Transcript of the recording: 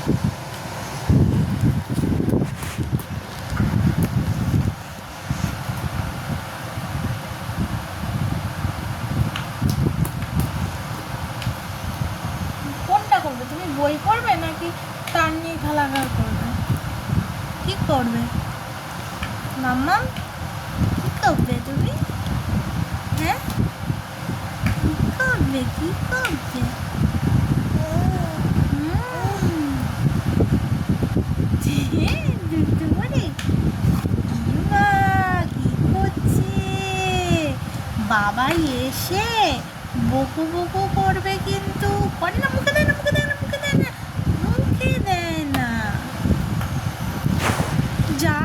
কোনটা করবে তুমি? বই পড়বে নাকি তার নিয়ে খেলাঘর করবে? কি করবে মাম্মা? কি করবে তুমি? হ্যাঁ, কি করবে? কি করবে? বাবা এসে বকু বকু করবে কিন্তু। করে না, মুখে দেয় না, মুখে দেয় না, মুখে দেয় না, মুখে দেয় না। যা